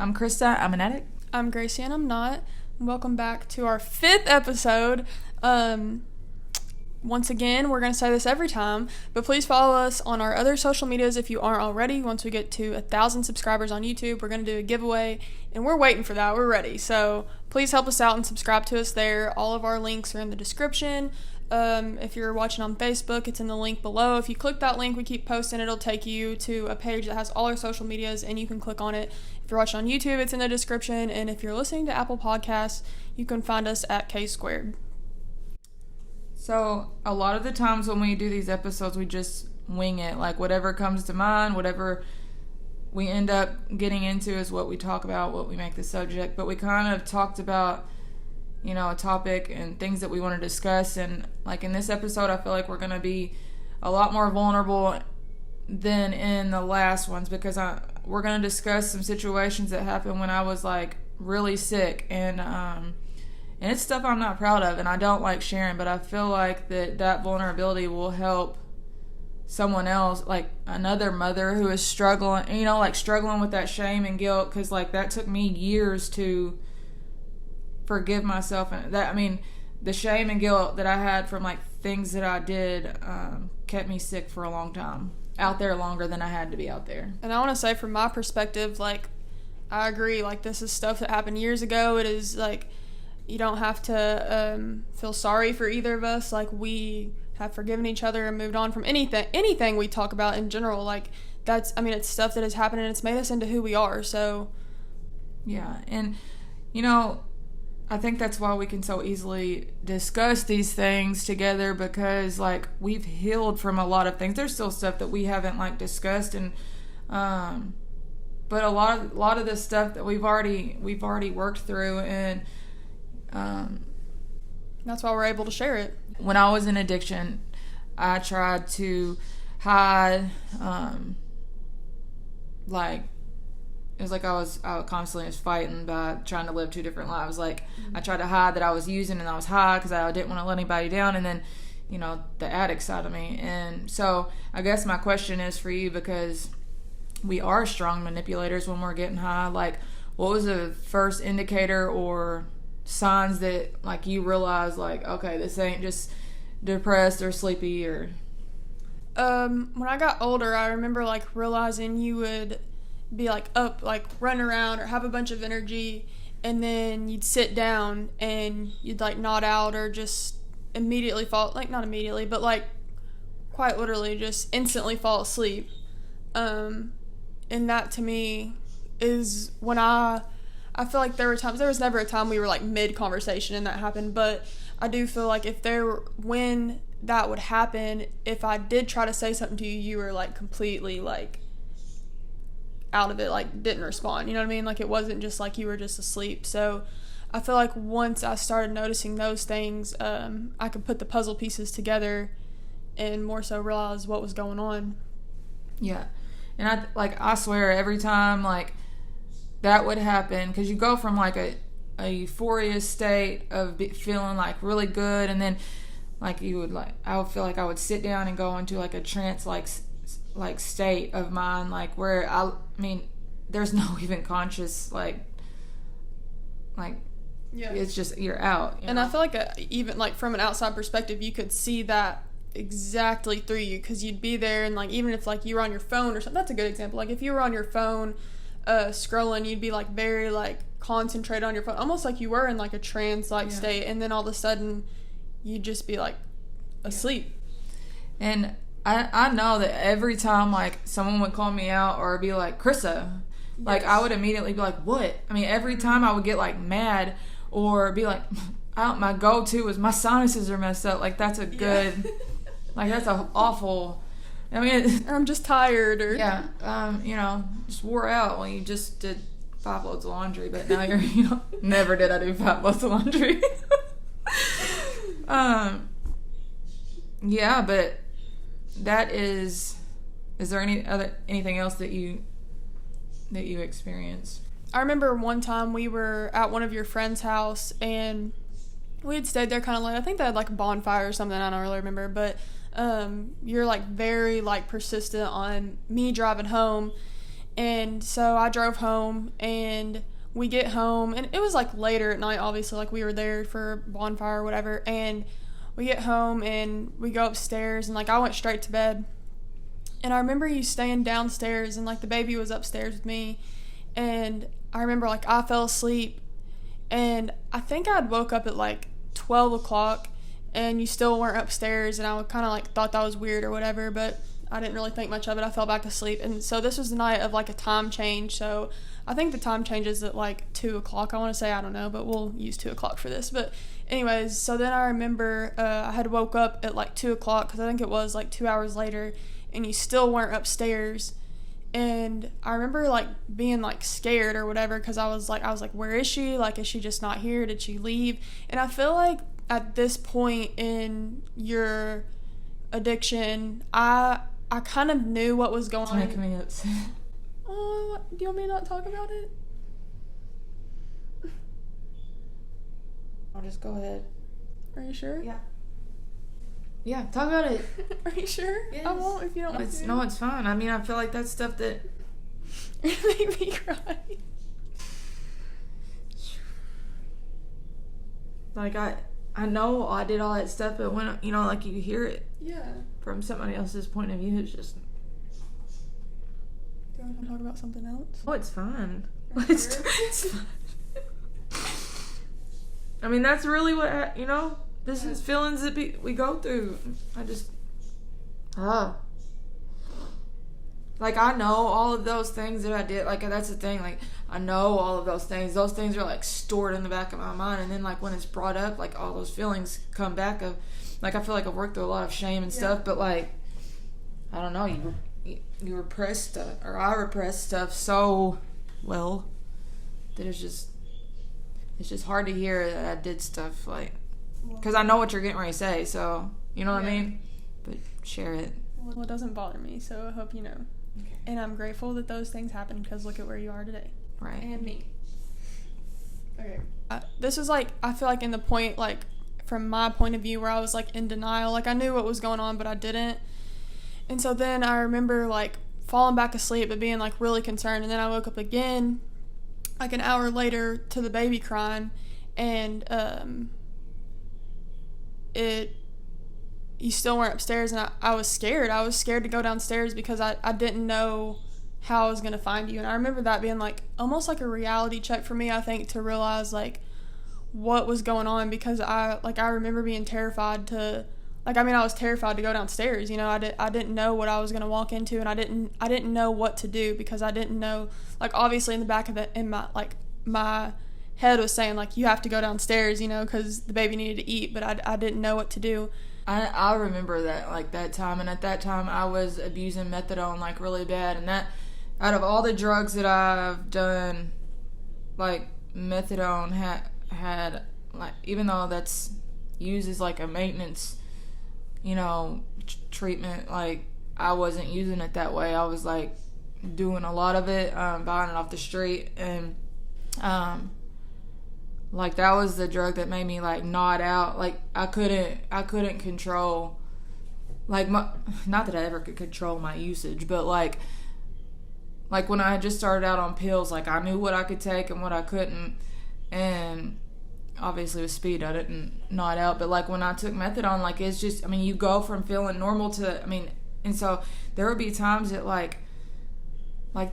I'm Krista. I'm an addict. I'm Gracie, and I'm not. Welcome back to our 5th episode. Once again, we're going to say this every time, but please follow us on our other social medias if you aren't already. Once we get to 1,000 subscribers on YouTube, we're going to do a giveaway, and we're waiting for that. We're ready. So please help us out and subscribe to us there. All of our links are in the description. If you're watching on Facebook, it's in the link below. If you click that link we keep posting, it'll take you to a page that has all our social medias, and you can click on it. If you're watching on YouTube, it's in the description, and if you're listening to Apple Podcasts, you can find us at K Squared. So a lot of the times when we do these episodes, we just wing it. Like whatever comes to mind, whatever we end up getting into is what we talk about, what we make the subject. But we kind of talked about, a topic and things that we want to discuss. And like in this episode, I feel like we're going to be a lot more vulnerable than in the last ones, because we're going to discuss some situations that happened when I was like really sick, and it's stuff I'm not proud of and I don't like sharing, but I feel like that vulnerability will help someone else, like another mother who is struggling, struggling with that shame and guilt, because like that took me years to forgive myself. And the shame and guilt that I had from like things that I did kept me sick for a long time, out there longer than I had to be out there. And I want to say, from my perspective, like, I agree, like, this is stuff that happened years ago. It is like, you don't have to feel sorry for either of us. Like, we have forgiven each other and moved on from anything we talk about in general. Like, it's stuff that has happened and it's made us into who we are. So yeah. And I think that's why we can so easily discuss these things together, because like we've healed from a lot of things. There's still stuff that we haven't like discussed, and but a lot of this stuff that we've already worked through, and that's why we're able to share it. When I was in addiction, I tried to hide, it was like I constantly was fighting by trying to live two different lives. Like, I tried to hide that I was using and I was high because I didn't want to let anybody down. And then, the addict side of me. And so I guess my question is for you, because we are strong manipulators when we're getting high. Like, what was the first indicator or signs that, like, you realize, like, okay, this ain't just depressed or sleepy or... When I got older, I remember, like, realizing you would be like up, like run around or have a bunch of energy, and then you'd sit down and you'd like nod out or just immediately fall, like not immediately, but like quite literally just instantly fall asleep. And that to me is when I feel like there was never a time we were like mid conversation and that happened, but I do feel like when that would happen, if I did try to say something to you, you were like completely like out of it, like didn't respond, you know what I mean? Like, it wasn't just like you were just asleep. So I feel like once I started noticing those things, I could put the puzzle pieces together and more so realize what was going on. Yeah. And I swear every time like that would happen, because you go from like a euphoria state of feeling like really good, and then like I would feel like I would sit down and go into like a trance like state of mind, like where there's no even conscious like yeah, it's just you're out, and I feel like even like from an outside perspective, you could see that exactly through you, because you'd be there, and like even if like you were on your phone or something, that's a good example. Like if you were on your phone scrolling, you'd be like very like concentrated on your phone, almost like you were in like a trance like state, and then all of a sudden you'd just be like asleep. And I know that every time like someone would call me out or be like, Krista, like I would immediately be like, what? Every time I would get like mad or be like, my go-to was my sinuses are messed up. Like that's a good, like that's a awful, I'm just tired or just wore out when you just did 5 loads of laundry, but now you're, never did I do 5 loads of laundry. Yeah, but that is there anything else that you experienced? I remember one time we were at one of your friends' house, and we had stayed there kind of late. I think they had like a bonfire or something. I don't really remember, but you're like very like persistent on me driving home, And so I drove home, and we get home, and it was like later at night, obviously, like we were there for bonfire or whatever. And we get home and we go upstairs, and like I went straight to bed. And I remember you staying downstairs, and like the baby was upstairs with me. And I remember like I fell asleep, and I think I'd woke up at like 12 o'clock, and you still weren't upstairs. And I kind of like thought that was weird or whatever, but I didn't really think much of it. I fell back asleep. And so this was the night of like a time change. So I think the time changes at like 2 o'clock. I want to say, I don't know, but we'll use 2 o'clock for this. But anyways, so then I remember I had woke up at like 2 o'clock, because I think it was like 2 hours later, and you still weren't upstairs. And I remember like being like scared or whatever, because I was like, where is she? Like, is she just not here? Did she leave? And I feel like at this point in your addiction, I kind of knew what was going on. It's making me upset. Oh, do you want me to not talk about it? I'll just go ahead. Are you sure? Yeah. Yeah, talk about it. Are you sure? Yes. I won't if you don't want to. No, it's fine. I mean, I feel like that's stuff that... It made me cry. Like, I know I did all that stuff, but when, you know, like, you hear it Yeah. from somebody else's point of view, it's just... Do you want to talk about something else? Oh, it's fine. Are you It's, sure? it's fine. I mean, that's really what, you know, this is feelings that we go through. I just, like, I know all of those things that I did. Like, that's the thing. Like, I know all of those things. Those things are, like, stored in the back of my mind. And then, like, when it's brought up, like, all those feelings come back of, like, I feel like I've worked through a lot of shame and stuff. But, like, I don't know. You repress stuff, or I repress stuff so well that it's just hard to hear that I did stuff, like, because I know what you're getting ready to say, so, you know what I mean? But share it. Well, it doesn't bother me, so I hope you know. Okay. And I'm grateful that those things happened, because look at where you are today. Right. And me. Okay. This was, like, I feel like in the point, like, from my point of view, where I was, like, in denial. Like, I knew what was going on, but I didn't. And so then I remember, like, falling back asleep, but being, like, really concerned. And then I woke up again, like, an hour later to the baby crying. And, you still weren't upstairs, and I was scared. I was scared to go downstairs, because I didn't know how I was going to find you. And I remember that being, like, almost like a reality check for me, I think, to realize, like, what was going on, because I remember being terrified to, like, I mean, I was terrified to go downstairs, you know. I didn't know what I was going to walk into, and I didn't know what to do, because I didn't know, like, obviously in the back of it, in my, like, my head was saying, like, you have to go downstairs, you know, because the baby needed to eat, but I didn't know what to do. I remember that, like, that time, and at that time I was abusing methadone, like, really bad, and that, out of all the drugs that I've done, like, methadone had, like, even though that's used as, like, a maintenance, you know, treatment, like, I wasn't using it that way. I was, like, doing a lot of it, buying it off the street, and, like, that was the drug that made me, like, nod out. Like, I couldn't control, like, not that I ever could control my usage, but, like, when I just started out on pills, like, I knew what I could take and what I couldn't, and obviously with speed, I didn't nod out, but, like, when I took methadone, like, it's just, I mean, you go from feeling normal to, I mean, and so there would be times that, like,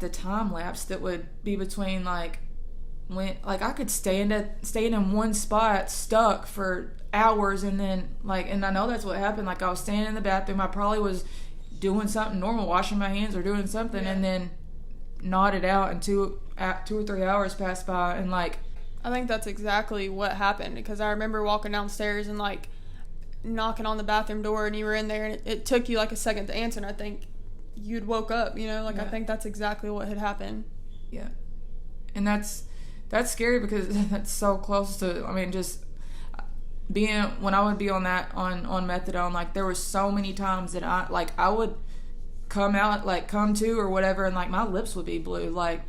the time lapse that would be between, like, when, like, I could stand in one spot stuck for hours, and then, like, and I know that's what happened. Like, I was standing in the bathroom, I probably was doing something normal, washing my hands or doing something, and then nodded out, and 2 or 3 hours passed by, and, like, I think that's exactly what happened, because I remember walking downstairs and, like, knocking on the bathroom door, and you were in there, and it took you, like, a second to answer, and I think you'd woke up, you know, like, I think that's exactly what had happened. Yeah. And that's scary, because that's so close to, I mean, just being, when I would be on methadone, like, there were so many times that I would come to or whatever, and, like, my lips would be blue, like,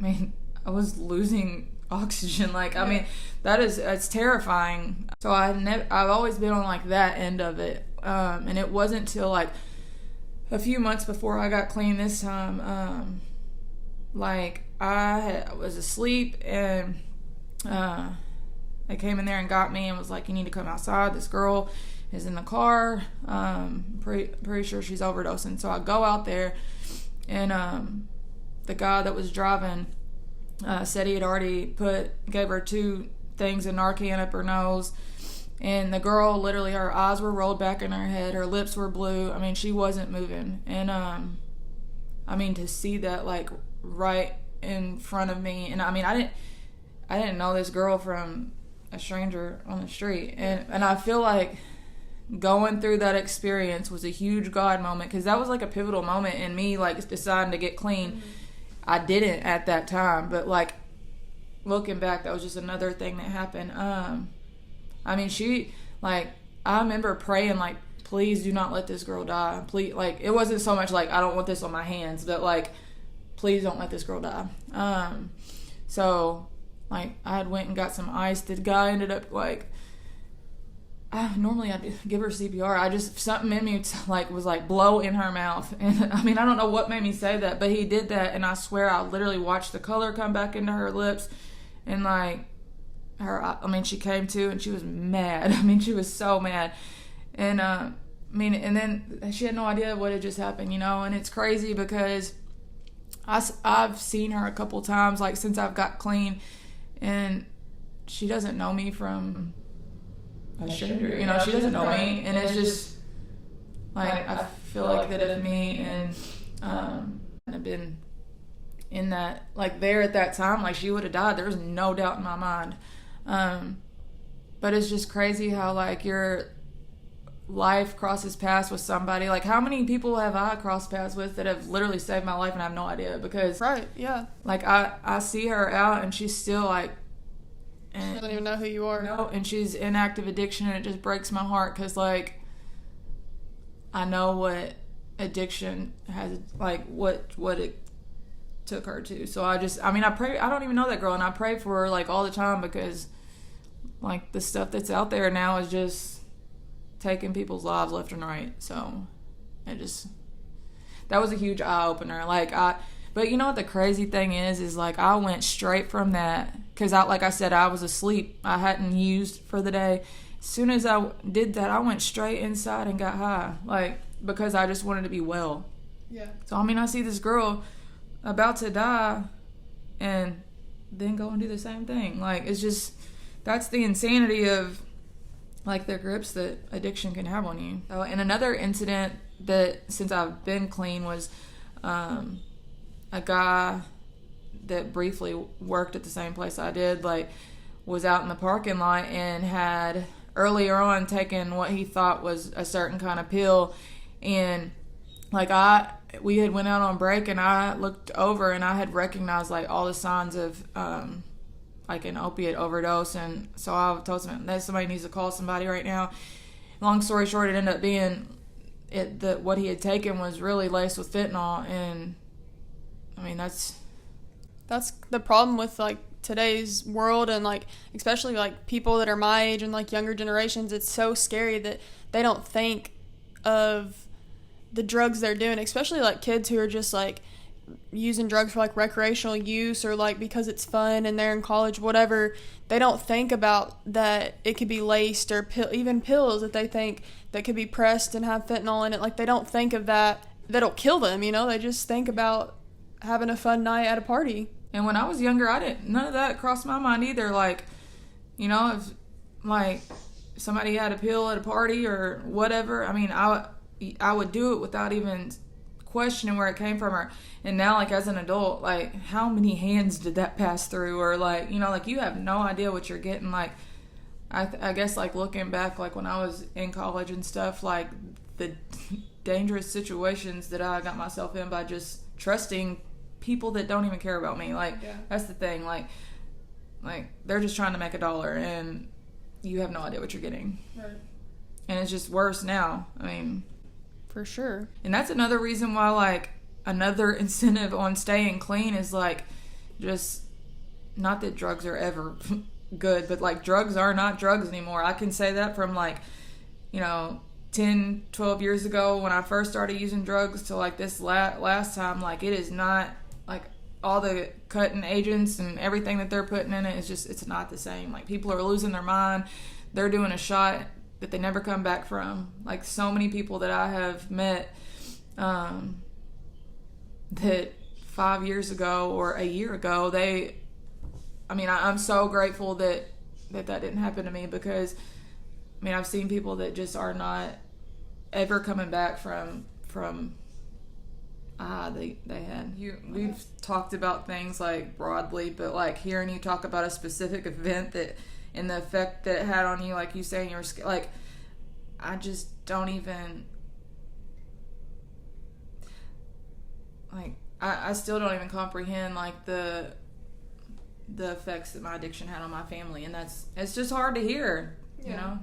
I was losing oxygen, like, I mean, it's terrifying. So I've always been on, like, that end of it, and it wasn't till, like, a few months before I got clean this time, like I was asleep and they came in there and got me and was like, you need to come outside. This girl is in the car. Pretty sure she's overdosing. So I go out there, and the guy that was driving said he had already gave her 2 things of Narcan up her nose. And the girl, literally, her eyes were rolled back in her head. Her lips were blue. I mean, she wasn't moving. And, I mean, to see that, like, right in front of me. And, I mean, I didn't know this girl from a stranger on the street. And I feel like going through that experience was a huge God moment, because that was, like, a pivotal moment in me, like, deciding to get clean. Mm-hmm. I didn't at that time. But, like, looking back, that was just another thing that happened. I mean, I remember praying, like, please do not let this girl die. Please, like, it wasn't so much like, I don't want this on my hands, but, like, please don't let this girl die. So, like, I had went and got some ice. The guy ended up, like, normally I'd give her CPR. Something in me, like, was like, blow in her mouth. And, I mean, I don't know what made me say that, but he did that, and I swear I literally watched the color come back into her lips, and, like, she came to and she was mad. I mean, she was so mad. And, and then she had no idea what had just happened, you know? And it's crazy because I've seen her a couple times, like, since I've got clean, and she doesn't know me from a stranger, you know? She doesn't know me. And it's just, like, I feel like that if me and, had been in that, like, there at that time, like, she would have died. There's no doubt in my mind. But it's just crazy how, like, your life crosses paths with somebody. Like, how many people have I crossed paths with that have literally saved my life and I have no idea? Because, right, yeah, like, I see her out and she's still, like, she doesn't even know who you are. No, and she's in active addiction, and it just breaks my heart because, like, I know what addiction has, like, what it took her to. So I pray. I don't even know that girl, and I pray for her, like, all the time, because, like, the stuff that's out there now is just taking people's lives left and right. So that was a huge eye opener. But you know what the crazy thing is like, I went straight from that, because like I said, I was asleep. I hadn't used for the day. As soon as I did that, I went straight inside and got high, like, because I just wanted to be well. Yeah. So, I mean, I see this girl about to die and then go and do the same thing. Like, it's just, that's the insanity of, like, the grips that addiction can have on you. Oh, and another incident that, since I've been clean, was a guy that briefly worked at the same place I did, like, was out in the parking lot and had earlier on taken what he thought was a certain kind of pill. And, like, we had went out on break, and I looked over and I had recognized, like, all the signs of like an opiate overdose. And so I told him that somebody needs to call somebody right now. Long story short, it ended up being what he had taken was really laced with fentanyl. And I mean, that's the problem with, like, today's world, and, like, especially, like, people that are my age and, like, younger generations. It's so scary that they don't think of the drugs they're doing, especially, like, kids who are just, like, using drugs for, like, recreational use, or, like, because it's fun and they're in college, whatever. They don't think about that it could be laced, or even pills that they think that could be pressed and have fentanyl in it. Like, they don't think of that'll kill them, you know? They just think about having a fun night at a party. And when I was younger, none of that crossed my mind either. Like, you know, if, like, somebody had a pill at a party or whatever, I mean, I would do it without even questioning where it came from. And now, like, as an adult, like, how many hands did that pass through? Or, like, you know, like, you have no idea what you're getting. Like, I guess, like, looking back, like, when I was in college and stuff, like, the dangerous situations that I got myself in by just trusting people that don't even care about me. Like, yeah. That's the thing. Like they're just trying to make $1, and you have no idea what you're getting. Right. And it's just worse now. I mean, for sure. And that's another reason why, like, another incentive on staying clean is, like, just, not that drugs are ever good, but, like, drugs are not drugs anymore. I can say that from, like, you know, 10, 12 years ago when I first started using drugs to, like, this last time. Like, it is not, like, all the cutting agents and everything that they're putting in it is just, it's not the same. Like, people are losing their mind. They're doing a shot that they never come back from. Like, so many people that I have met that 5 years ago or a year ago, I'm so grateful that didn't happen to me, because I've seen people that just are not ever coming back from they had. We've talked about things like broadly, but like hearing you talk about a specific event that, and the effect that it had on you, like you saying you were like, I just don't even, like, I still don't even comprehend like the effects that my addiction had on my family, and it's just hard to hear. You know,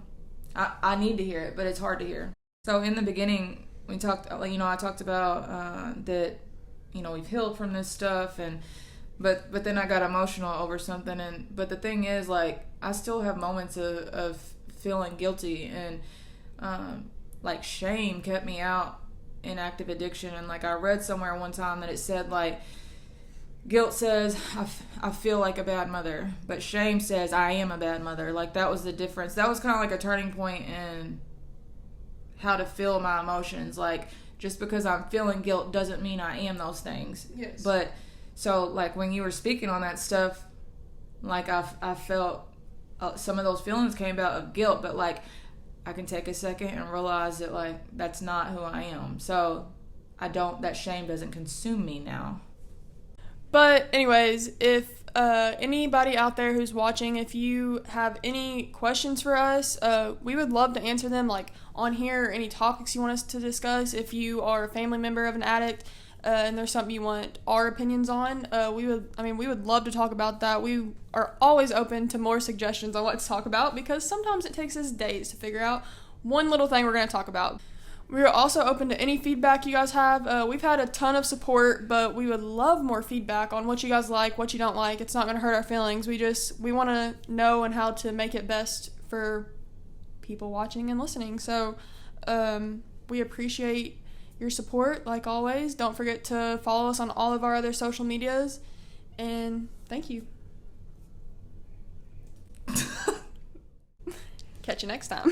I need to hear it, but it's hard to hear. So in the beginning, we talked, I talked about that, we've healed from this stuff, but then I got emotional over something, but the thing is, like, I still have moments of feeling guilty, and like shame kept me out in active addiction. And like I read somewhere one time that it said, like, guilt says I feel like a bad mother, but shame says I am a bad mother. Like, that was the difference. That was kind of like a turning point in how to feel my emotions. Like, just because I'm feeling guilt doesn't mean I am those things. Yes. But so like when you were speaking on that stuff, like I felt some of those feelings came out of guilt, but like I can take a second and realize that like that's not who I am. So that shame doesn't consume me now. But anyways, if anybody out there who's watching, if you have any questions for us, we would love to answer them, like on here, or any topics you want us to discuss. If you are a family member of an addict and there's something you want our opinions on, we would love to talk about that. We are always open to more suggestions on what to talk about, because sometimes it takes us days to figure out one little thing we're going to talk about. We are also open to any feedback you guys have. We've had a ton of support, but we would love more feedback on what you guys like, what you don't like. It's not going to hurt our feelings. We want to know and how to make it best for people watching and listening. So we appreciate your support, like always. Don't forget to follow us on all of our other social medias. And thank you. Catch you next time.